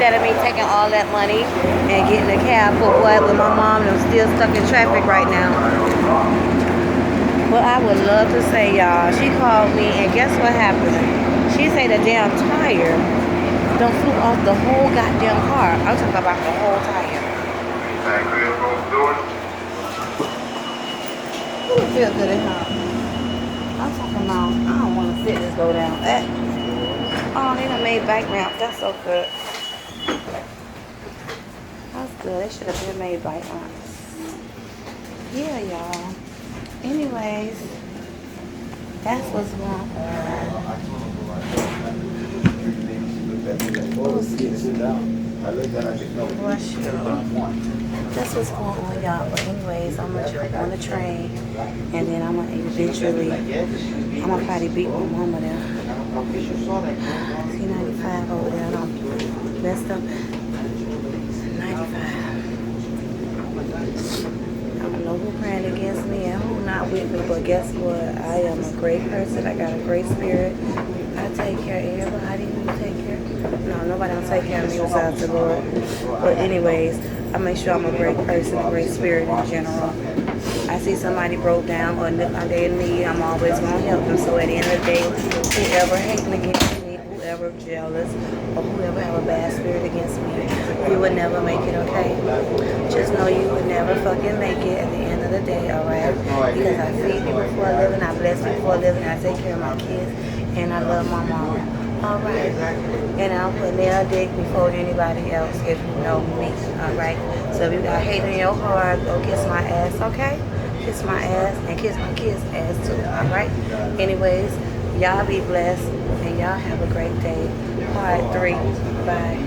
instead of me taking all that money and getting a cab for what with my mom and I'm still stuck in traffic right now. Well, I would love to say, y'all, she called me and guess what happened? She said the damn tire done flew off the whole goddamn car. I'm talking about the whole tire. Who would feel good at home? I'm talking about, I don't want to sit this go down. Oh, they done made bike ramps. That's so good. That's good. They should have been made bike ramps. Yeah, y'all. Anyways, that's what's going on. Oh, excuse me. Bless you. That's what's going on, y'all. But anyways, I'm gonna jump on the train, and then I'm gonna eventually, I'm gonna probably beat my mama there. See 95 over there. I'm messed up. 95. I don't know who praying against me and who not with me, but guess what? I am a great person. I got a great spirit. I take care of everybody. You take care. No, nobody don't take care of me besides the Lord. But anyways, I make sure I'm a great person, a great spirit in general. I see somebody broke down or they're in need, I'm always going to help them. So at the end of the day, whoever hating against me, whoever jealous, or whoever have a bad spirit against me, you would never make it, okay? Just know you would never fucking make it at the end of the day, alright? Because I feed people for a living, I bless people for a living, I take care of my kids, and I love my mom. Alright, and I'll put their dick before anybody else if you know me, alright? So if you got hate in your heart, go kiss my ass, okay? Kiss my ass and kiss my kids' ass too, alright? Anyways, y'all be blessed and y'all have a great day. Part 3, bye.